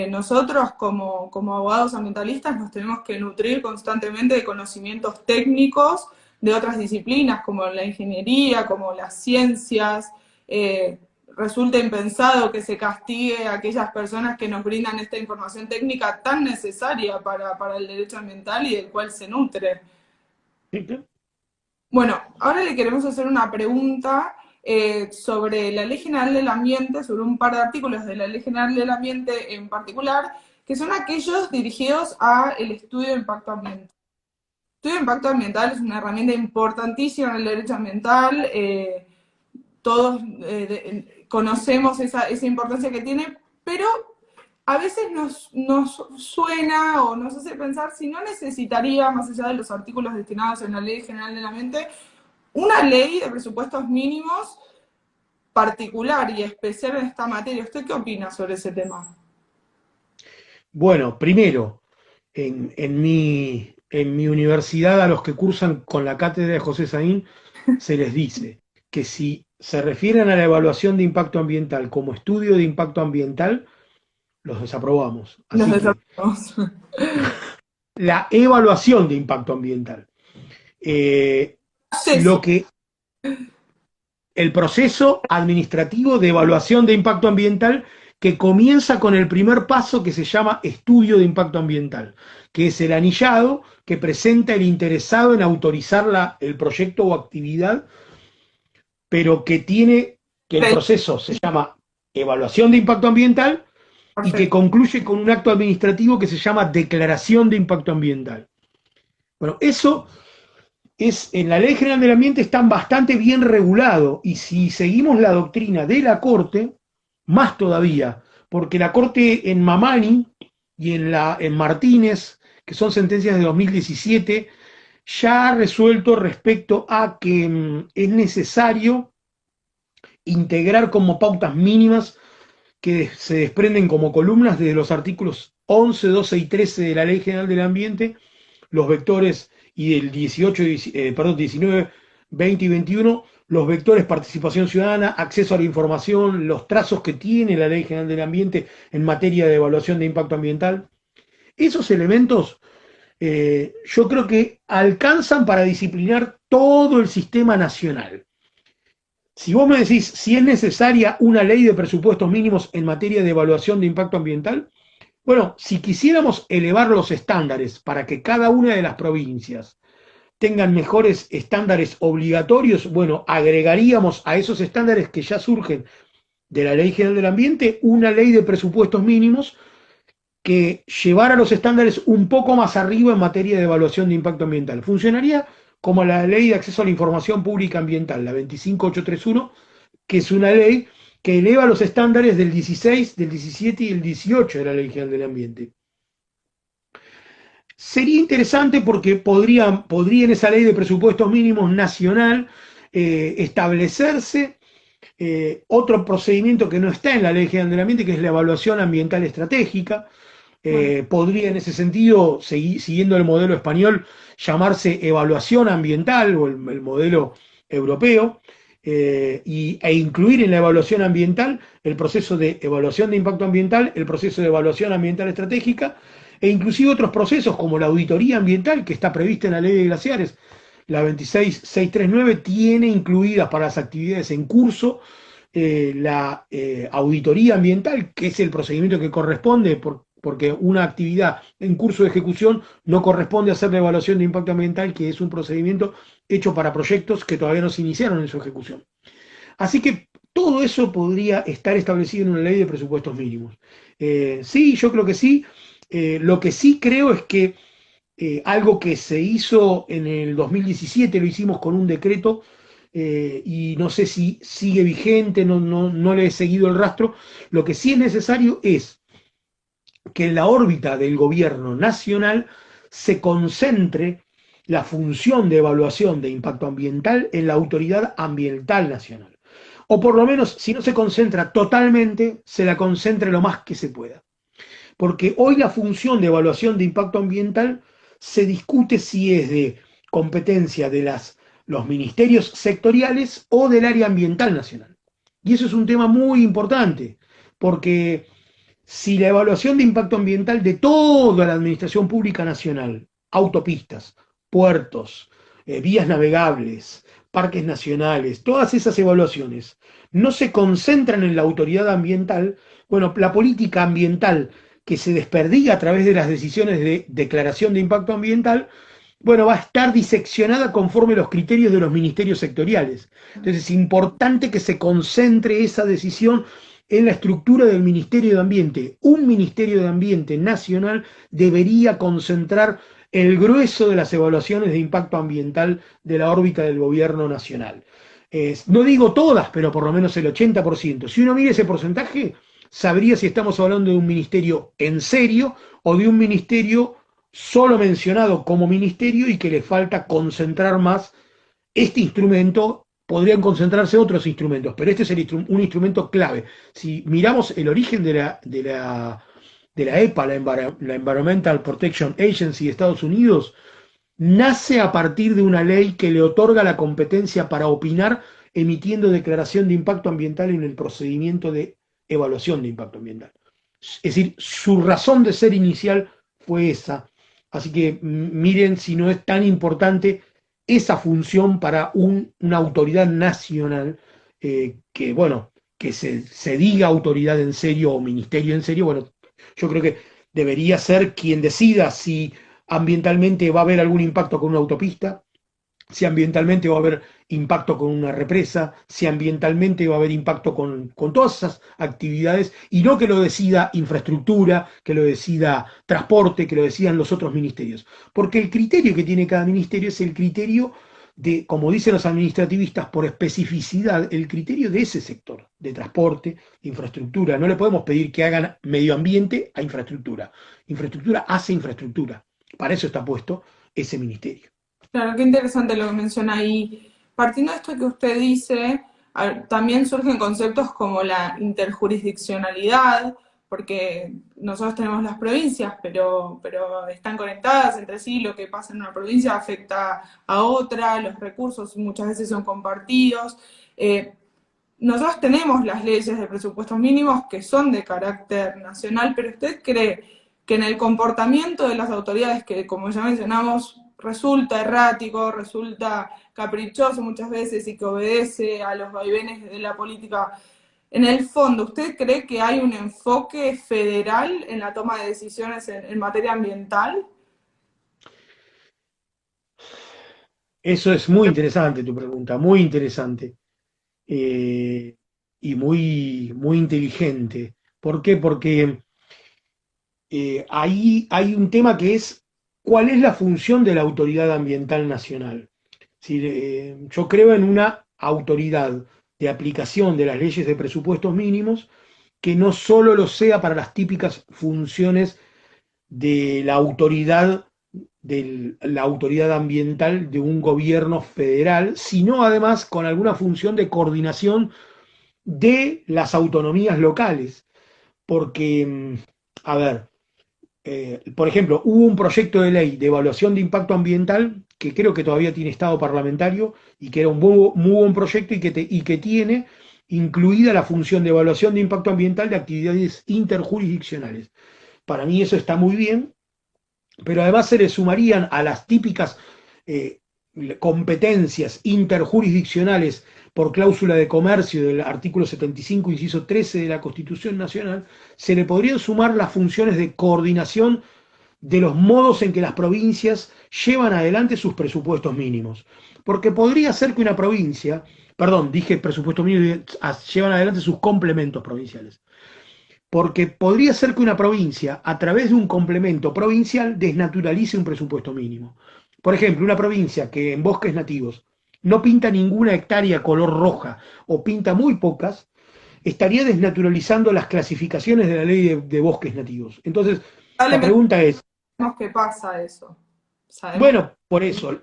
Nosotros como abogados ambientalistas nos tenemos que nutrir constantemente de conocimientos técnicos de otras disciplinas como la ingeniería, como las ciencias. Resulta impensado que se castigue a aquellas personas que nos brindan esta información técnica tan necesaria para el derecho ambiental y del cual se nutre. Bueno, ahora le queremos hacer una pregunta sobre la Ley General del Ambiente, sobre un par de artículos de la Ley General del Ambiente en particular, que son aquellos dirigidos al estudio de impacto ambiental. El estudio de impacto ambiental es una herramienta importantísima en el derecho ambiental. Todos conocemos esa importancia que tiene, pero a veces nos suena o nos hace pensar si no necesitaría, más allá de los artículos destinados en la Ley General del Ambiente, una ley de presupuestos mínimos particular y especial en esta materia. ¿Usted qué opina sobre ese tema? Bueno, primero, en mi universidad a los que cursan con la cátedra de José Saín se les dice que si se refieren a la evaluación de impacto ambiental como estudio de impacto ambiental, los desaprobamos. Los Así que desarrollamos. la evaluación de impacto ambiental. Eh, Sí, sí. lo que el proceso administrativo de evaluación de impacto ambiental que comienza con el primer paso que se llama estudio de impacto ambiental, que es el anillado que presenta el interesado en autorizar el proyecto o actividad, pero que el proceso se llama evaluación de impacto ambiental y que Perfecto. concluye con un acto administrativo que se llama declaración de impacto ambiental. Bueno, eso en la Ley General del Ambiente están bastante bien regulado, y si seguimos la doctrina de la Corte, más todavía, porque la Corte en Mamani y en Martínez, que son sentencias de 2017, ya ha resuelto respecto a que es necesario integrar como pautas mínimas que se desprenden como columnas desde los artículos 11, 12 y 13 de la Ley General del Ambiente, los vectores, y del 18, 19, 20 y 21, los vectores participación ciudadana, acceso a la información, los trazos que tiene la Ley General del Ambiente en materia de evaluación de impacto ambiental. Esos elementos yo creo que alcanzan para disciplinar todo el sistema nacional. Si vos me decís si es necesaria una ley de presupuestos mínimos en materia de evaluación de impacto ambiental, bueno, si quisiéramos elevar los estándares para que cada una de las provincias tengan mejores estándares obligatorios, bueno, agregaríamos a esos estándares que ya surgen de la Ley General del Ambiente una ley de presupuestos mínimos que llevara los estándares un poco más arriba en materia de evaluación de impacto ambiental. Funcionaría como la Ley de Acceso a la Información Pública Ambiental, la 25831, que es una ley que eleva los estándares del 16, del 17 y el 18 de la Ley General del Ambiente. Sería interesante porque podría en esa ley de presupuestos mínimos nacional establecerse otro procedimiento que no está en la Ley General del Ambiente, que es la evaluación ambiental estratégica. Bueno, Podría en ese sentido, siguiendo el modelo español, llamarse evaluación ambiental o el modelo europeo, e incluir en la evaluación ambiental el proceso de evaluación de impacto ambiental, el proceso de evaluación ambiental estratégica, e inclusive otros procesos como la auditoría ambiental que está prevista en la ley de glaciares. La 26639 tiene incluidas para las actividades en curso la auditoría ambiental, que es el procedimiento que corresponde, porque una actividad en curso de ejecución no corresponde a hacer la evaluación de impacto ambiental, que es un procedimiento hecho para proyectos que todavía no se iniciaron en su ejecución. Así que todo eso podría estar establecido en una ley de presupuestos mínimos. Sí, yo creo que sí. Lo que sí creo es que algo que se hizo en el 2017, lo hicimos con un decreto, y no sé si sigue vigente, no le he seguido el rastro. Lo que sí es necesario es que en la órbita del gobierno nacional se concentre la función de evaluación de impacto ambiental en la Autoridad Ambiental Nacional. O por lo menos, si no se concentra totalmente, se la concentre lo más que se pueda. Porque hoy la función de evaluación de impacto ambiental se discute si es de competencia de los ministerios sectoriales o del área ambiental nacional. Y eso es un tema muy importante, porque si la evaluación de impacto ambiental de toda la administración pública nacional, autopistas, puertos, vías navegables, parques nacionales, todas esas evaluaciones no se concentran en la autoridad ambiental, bueno, la política ambiental que se desperdiga a través de las decisiones de declaración de impacto ambiental, bueno, va a estar diseccionada conforme los criterios de los ministerios sectoriales. Entonces es importante que se concentre esa decisión en la estructura del Ministerio de Ambiente. Un Ministerio de Ambiente nacional debería concentrar el grueso de las evaluaciones de impacto ambiental de la órbita del gobierno nacional. No digo todas, pero por lo menos el 80%. Si uno mira ese porcentaje, sabría si estamos hablando de un ministerio en serio o de un ministerio solo mencionado como ministerio y que le falta concentrar más este instrumento. Podrían concentrarse otros instrumentos, pero este es un instrumento clave. Si miramos el origen de la EPA, la Environmental Protection Agency de Estados Unidos, nace a partir de una ley que le otorga la competencia para opinar emitiendo declaración de impacto ambiental en el procedimiento de evaluación de impacto ambiental. Es decir, su razón de ser inicial fue esa. Así que miren si no es tan importante esa función para una autoridad nacional que, bueno, que se diga autoridad en serio o ministerio en serio. Bueno, yo creo que debería ser quien decida si ambientalmente va a haber algún impacto con una autopista, si ambientalmente va a haber impacto con una represa, si ambientalmente va a haber impacto con todas esas actividades, y no que lo decida infraestructura, que lo decida transporte, que lo decidan los otros ministerios. Porque el criterio que tiene cada ministerio es el criterio de, como dicen los administrativistas, por especificidad, el criterio de ese sector, de transporte, de infraestructura. No le podemos pedir que hagan medio ambiente a infraestructura. Infraestructura hace infraestructura. Para eso está puesto ese ministerio. Claro, qué interesante lo que menciona ahí. Partiendo de esto que usted dice, también surgen conceptos como la interjurisdiccionalidad, porque nosotros tenemos las provincias, pero están conectadas entre sí, lo que pasa en una provincia afecta a otra, los recursos muchas veces son compartidos. Eh, Nosotros tenemos las leyes de presupuestos mínimos que son de carácter nacional, pero ¿usted cree que en el comportamiento de las autoridades, que como ya mencionamos, resulta errático, resulta caprichoso muchas veces y que obedece a los vaivenes de la política, en el fondo, ¿usted cree que hay un enfoque federal en la toma de decisiones en materia ambiental? Eso es muy interesante tu pregunta, muy interesante, eh, y muy inteligente. ¿Por qué? Porque ahí hay un tema que es cuál es la función de la autoridad ambiental nacional. Si, yo creo en una autoridad de aplicación de las leyes de presupuestos mínimos que no solo lo sea para las típicas funciones de la autoridad ambiental de un gobierno federal, sino además con alguna función de coordinación de las autonomías locales. Porque, a ver, por ejemplo, hubo un proyecto de ley de evaluación de impacto ambiental que creo que todavía tiene estado parlamentario y que era un muy buen proyecto y que tiene incluida la función de evaluación de impacto ambiental de actividades interjurisdiccionales. Para mí eso está muy bien, pero además se le sumarían a las típicas eh, competencias interjurisdiccionales por cláusula de comercio del artículo 75, inciso 13 de la Constitución Nacional, se le podrían sumar las funciones de coordinación de los modos en que las provincias llevan adelante sus presupuestos mínimos. Porque podría ser que una provincia, perdón, dije presupuestos mínimos, llevan adelante sus complementos provinciales. Porque podría ser que una provincia, a través de un complemento provincial, desnaturalice un presupuesto mínimo. Por ejemplo, una provincia que en bosques nativos no pinta ninguna hectárea color roja o pinta muy pocas, estaría desnaturalizando las clasificaciones de la ley de bosques nativos. Entonces, la Lamentablemente pregunta es, sabemos que pasa eso. Sabemos. bueno, por eso,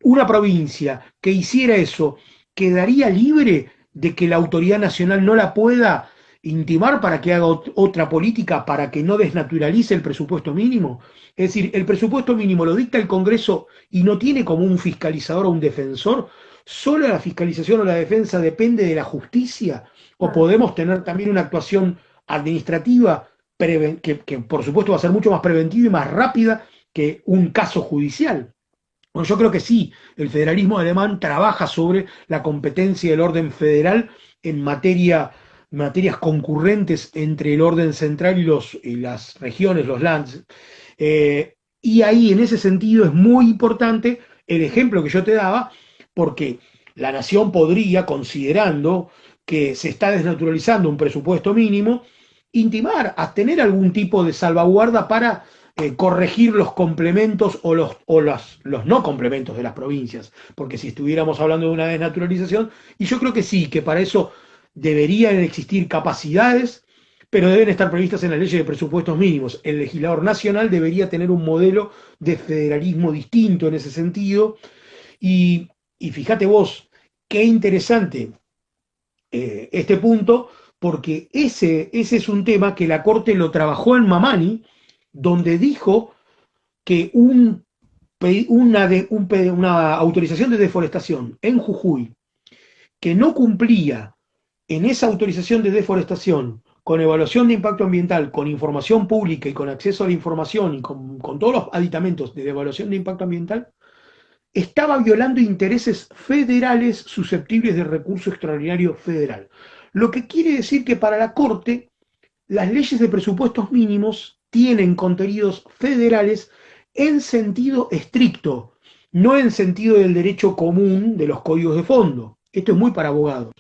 una provincia que hiciera eso, ¿quedaría libre de que la autoridad nacional no la pueda intimar para que haga otra política para que no desnaturalice el presupuesto mínimo? Es decir, el presupuesto mínimo lo dicta el Congreso y no tiene como un fiscalizador o un defensor. ¿Solo la fiscalización o la defensa depende de la justicia? ¿O podemos tener también una actuación administrativa que por supuesto va a ser mucho más preventiva y más rápida que un caso judicial? Bueno, yo creo que sí, el federalismo alemán trabaja sobre la competencia del orden federal en materias concurrentes entre el orden central y las regiones, los lands. Y ahí, en ese sentido, es muy importante el ejemplo que yo te daba, porque la nación podría, considerando que se está desnaturalizando un presupuesto mínimo, intimar a tener algún tipo de salvaguarda para corregir los complementos los no complementos de las provincias, porque si estuviéramos hablando de una desnaturalización, y yo creo que sí, que para eso deberían existir capacidades, pero deben estar previstas en la ley de presupuestos mínimos. El legislador nacional debería tener un modelo de federalismo distinto en ese sentido, y fíjate vos, qué interesante este punto, porque ese es un tema que la Corte lo trabajó en Mamani, donde dijo que una autorización de deforestación en Jujuy que no cumplía en esa autorización de deforestación con evaluación de impacto ambiental, con información pública y con acceso a la información y con todos los aditamentos de evaluación de impacto ambiental, estaba violando intereses federales susceptibles de recurso extraordinario federal. lo que quiere decir que para la Corte las leyes de presupuestos mínimos tienen contenidos federales en sentido estricto, no en sentido del derecho común de los códigos de fondo. Esto es muy para abogados.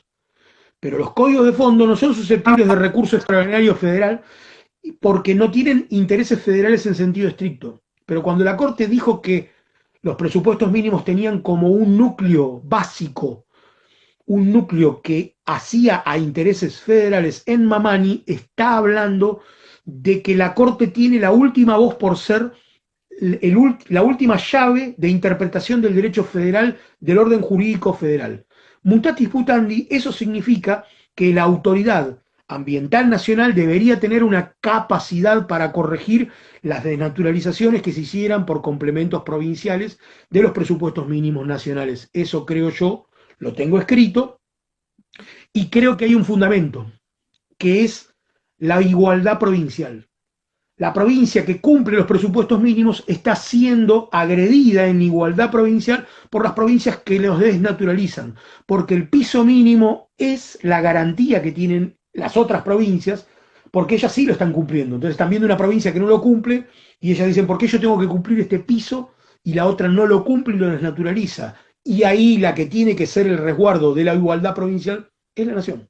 Pero los códigos de fondo no son susceptibles de recurso extraordinario federal porque no tienen intereses federales en sentido estricto. Pero cuando la Corte dijo que los presupuestos mínimos tenían como un núcleo básico, un núcleo que hacía a intereses federales en Mamani, está hablando de que la Corte tiene la última voz por ser la última llave de interpretación del derecho federal del orden jurídico federal. Mutatis mutandi, eso significa que la autoridad ambiental nacional debería tener una capacidad para corregir las desnaturalizaciones que se hicieran por complementos provinciales de los presupuestos mínimos nacionales. Eso creo yo, lo tengo escrito, y creo que hay un fundamento, que es la igualdad provincial. La provincia que cumple los presupuestos mínimos está siendo agredida en igualdad provincial por las provincias que los desnaturalizan, porque el piso mínimo es la garantía que tienen las otras provincias, porque ellas sí lo están cumpliendo. Entonces están viendo una provincia que no lo cumple y ellas dicen, ¿por qué yo tengo que cumplir este piso y la otra no lo cumple y lo desnaturaliza? Y ahí la que tiene que ser el resguardo de la igualdad provincial es la nación.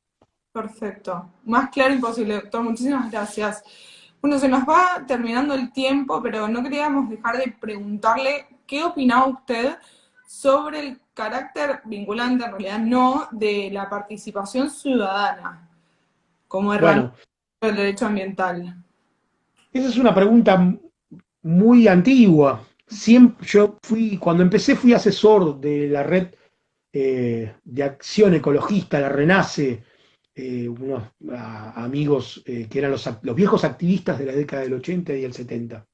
Perfecto. Más claro imposible, doctor. Muchísimas gracias. Bueno, se nos va terminando el tiempo, pero no queríamos dejar de preguntarle qué opinaba usted sobre el carácter vinculante, en realidad no, de la participación ciudadana como herramienta Bueno, del derecho ambiental. esa es una pregunta muy antigua. Siempre, cuando empecé fui asesor de la red de acción ecologista, la Renace, unos amigos que eran los viejos activistas de la década del 80 y el 70.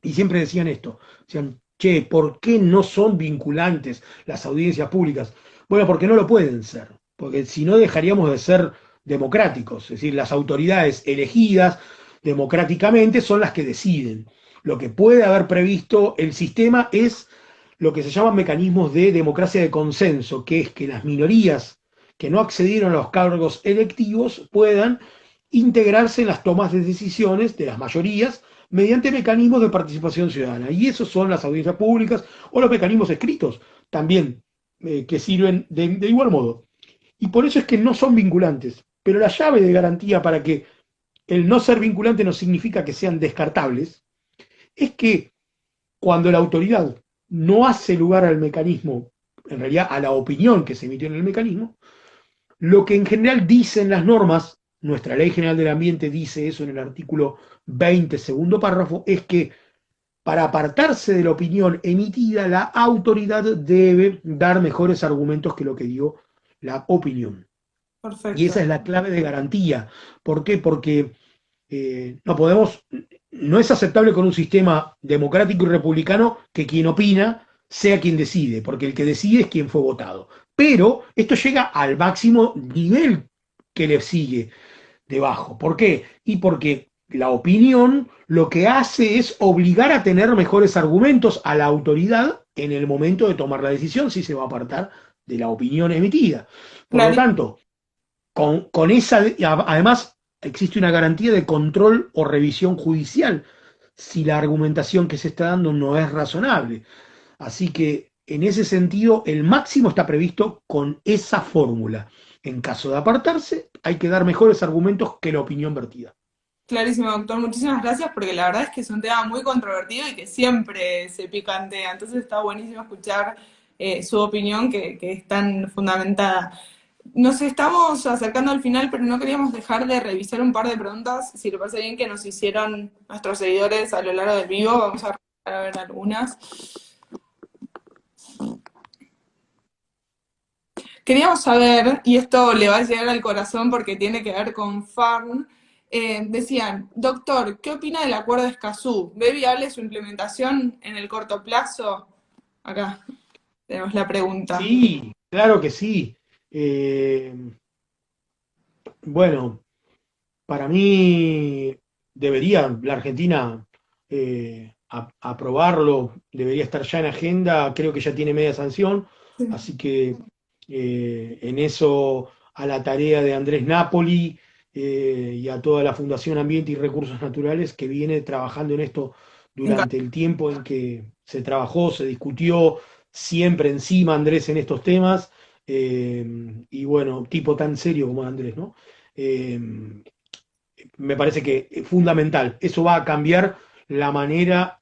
Y siempre decían esto, decían, che, ¿por qué no son vinculantes las audiencias públicas? Bueno, porque no lo pueden ser, porque si no dejaríamos de ser democráticos, es decir, las autoridades elegidas democráticamente son las que deciden. Lo que puede haber previsto el sistema es lo que se llaman mecanismos de democracia de consenso, que es que las minorías que no accedieron a los cargos electivos puedan integrarse en las tomas de decisiones de las mayorías mediante mecanismos de participación ciudadana. Y esos son las audiencias públicas o los mecanismos escritos también, que sirven de igual modo. Y por eso es que no son vinculantes. Pero la llave de garantía para que el no ser vinculante no significa que sean descartables, es que cuando la autoridad no hace lugar al mecanismo, en realidad a la opinión que se emitió en el mecanismo, lo que en general dicen las normas, nuestra Ley General del Ambiente dice eso en el artículo 20, segundo párrafo, es que para apartarse de la opinión emitida, la autoridad debe dar mejores argumentos que lo que dio la opinión. Y Perfecto. esa es la clave de garantía. ¿Por qué? Porque no podemos, no es aceptable con un sistema democrático y republicano que quien opina sea quien decide, porque el que decide es quien fue votado. Pero esto llega al máximo nivel que le sigue debajo. ¿Por qué? Y porque la opinión lo que hace es obligar a tener mejores argumentos a la autoridad en el momento de tomar la decisión si se va a apartar de la opinión emitida. Por lo Clarísimo. tanto, con esa, además, existe una garantía de control o revisión judicial si la argumentación que se está dando no es razonable. Así que, en ese sentido, el máximo está previsto con esa fórmula. En caso de apartarse, hay que dar mejores argumentos que la opinión vertida. Clarísimo, doctor. Muchísimas gracias porque la verdad es que es un tema muy controvertido y que siempre se picantea. Entonces está buenísimo escuchar su opinión que es tan fundamentada. Nos estamos acercando al final, pero no queríamos dejar de revisar un par de preguntas, si le parece bien, que nos hicieron nuestros seguidores a lo largo del vivo. Vamos a ver algunas. Queríamos saber, y esto le va a llegar al corazón porque tiene que ver con Farm, decían, doctor, ¿qué opina del acuerdo de Escazú? ¿Ve viable su implementación en el corto plazo? Acá tenemos la pregunta. Sí, claro que sí. Eh, bueno, para mí debería la Argentina aprobarlo, debería estar ya en agenda, creo que ya tiene media sanción, así que en eso a la tarea de Andrés Napoli y a toda la Fundación Ambiente y Recursos Naturales que viene trabajando en esto Me encanta. durante el tiempo en que se trabajó, se discutió, siempre encima Andrés en estos temas, y bueno, tipo tan serio como Andrés, ¿no? Eh, Me parece que es fundamental. Eso va a cambiar la manera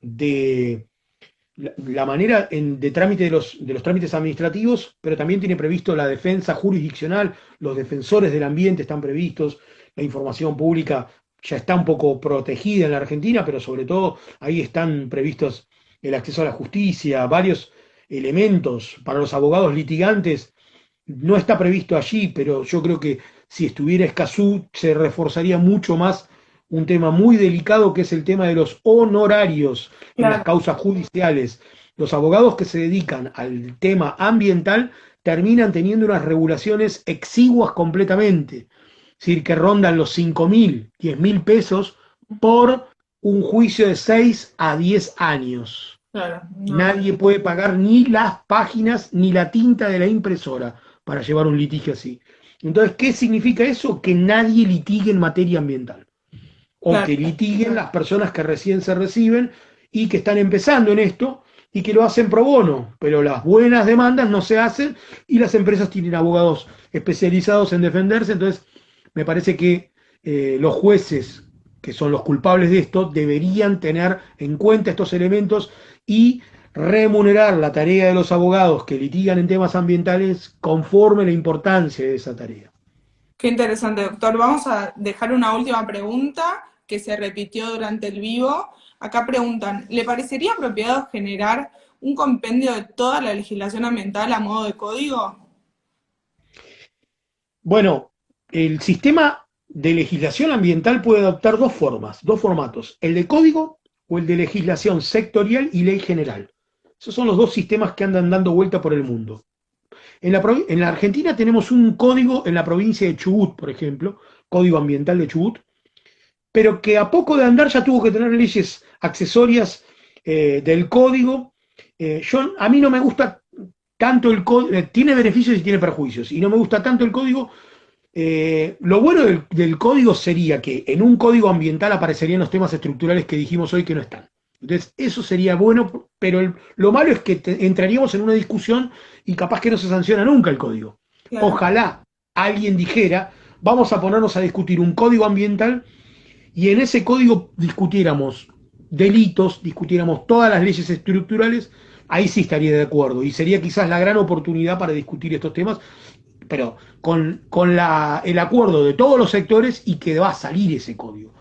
la manera de trámite de los trámites administrativos, pero también tiene previsto la defensa jurisdiccional, los defensores del ambiente están previstos, la información pública ya está un poco protegida en la Argentina, pero sobre todo ahí están previstos el acceso a la justicia, varios elementos para los abogados litigantes. No está previsto allí, pero yo creo que si estuviera Escazú se reforzaría mucho más un tema muy delicado que es el tema de los honorarios en las Claro, causas judiciales. Los abogados que se dedican al tema ambiental terminan teniendo unas regulaciones exiguas completamente, es decir, que rondan los 5.000, 10.000 pesos por un juicio de 6 a 10 años. claro, no, Nadie puede pagar ni las páginas ni la tinta de la impresora para llevar un litigio así. Entonces, ¿qué significa eso? Que nadie litigue en materia ambiental o claro. que litiguen las personas que recién se reciben y que están empezando en esto y que lo hacen pro bono, pero las buenas demandas no se hacen y las empresas tienen abogados especializados en defenderse, entonces me parece que los jueces, que son los culpables de esto, deberían tener en cuenta estos elementos y remunerar la tarea de los abogados que litigan en temas ambientales conforme la importancia de esa tarea. Qué interesante, doctor. Vamos a dejar una última pregunta que se repitió durante el vivo. Acá preguntan, ¿le parecería apropiado generar un compendio de toda la legislación ambiental a modo de código? Bueno, el sistema de legislación ambiental puede adoptar dos formas, dos formatos, el de código o el de legislación sectorial y ley general. Esos son los dos sistemas que andan dando vuelta por el mundo. En la Argentina tenemos un código en la provincia de Chubut, por ejemplo, Código Ambiental de Chubut, pero que a poco de andar ya tuvo que tener leyes accesorias del código. A mí no me gusta tanto el código, tiene beneficios y tiene perjuicios, y no me gusta tanto el código. Lo bueno del código sería que en un código ambiental aparecerían los temas estructurales que dijimos hoy que no están. Entonces, eso sería bueno, pero lo malo es que entraríamos en una discusión y capaz que no se sanciona nunca el código. Claro, Ojalá alguien dijera, vamos a ponernos a discutir un código ambiental y en ese código discutiéramos delitos, discutiéramos todas las leyes estructurales, ahí sí estaría de acuerdo y sería quizás la gran oportunidad para discutir estos temas, pero con el acuerdo de todos los sectores y que va a salir ese código.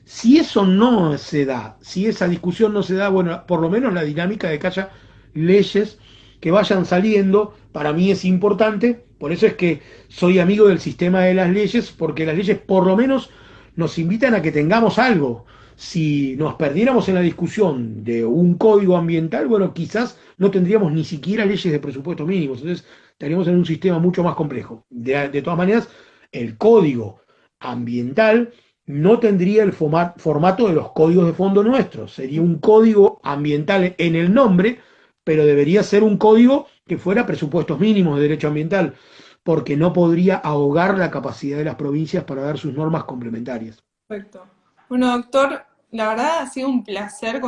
Si eso no se da, si esa discusión no se da, bueno, por lo menos la dinámica de que haya leyes que vayan saliendo, para mí es importante, por eso es que soy amigo del sistema de las leyes, porque las leyes por lo menos nos invitan a que tengamos algo. Si nos perdiéramos en la discusión de un código ambiental, bueno, quizás no tendríamos ni siquiera leyes de presupuestos mínimos, entonces estaríamos en un sistema mucho más complejo. De todas maneras, el código ambiental no tendría el formato de los códigos de fondo nuestros. Sería un código ambiental en el nombre, pero debería ser un código que fuera presupuestos mínimos de derecho ambiental, porque no podría ahogar la capacidad de las provincias para dar sus normas complementarias. perfecto. Bueno, doctor, la verdad ha sido un placer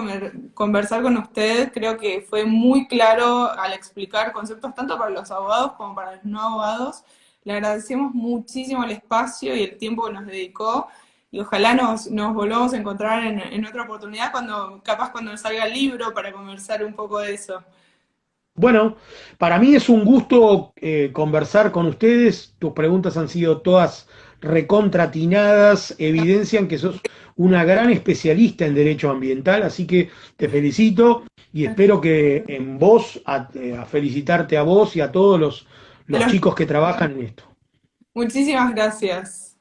conversar con usted. Creo que fue muy claro al explicar conceptos tanto para los abogados como para los no abogados. Le agradecemos muchísimo el espacio y el tiempo que nos dedicó y ojalá nos volvamos a encontrar en otra oportunidad cuando, capaz cuando salga el libro para conversar un poco de eso. Bueno, para mí es un gusto conversar con ustedes. Tus preguntas han sido todas recontratinadas, evidencian que sos una gran especialista en derecho ambiental, así que te felicito y espero que en vos, a felicitarte a vos y a todos los chicos que trabajan en esto. Muchísimas gracias.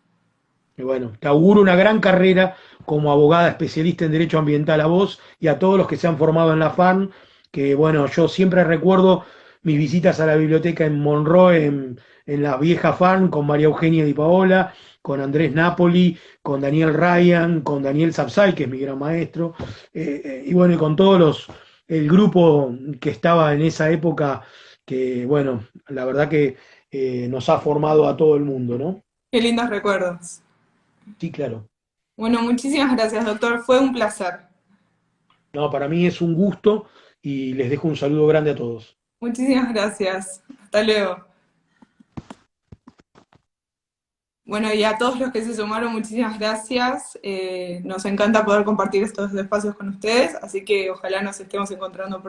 Y bueno, te auguro una gran carrera como abogada especialista en derecho ambiental a vos y a todos los que se han formado en la FAN, que bueno, yo siempre recuerdo mis visitas a la biblioteca en Monroe, en la vieja FAN, con María Eugenia Di Paola, con Andrés Napoli, con Daniel Ryan, con Daniel Sapsay, que es mi gran maestro, y bueno, y con todos el grupo que estaba en esa época, que bueno, la verdad que nos ha formado a todo el mundo, ¿no? Qué lindos recuerdos. Sí, claro. Bueno, muchísimas gracias, doctor. Fue un placer. No, para mí es un gusto y les dejo un saludo grande a todos. Muchísimas gracias. Hasta luego. Bueno, y a todos los que se sumaron, muchísimas gracias. Nos encanta poder compartir estos espacios con ustedes, así que ojalá nos estemos encontrando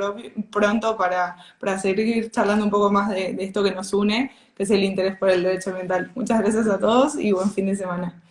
pronto para seguir charlando un poco más de esto que nos une, que es el interés por el derecho ambiental. Muchas gracias a todos y buen fin de semana.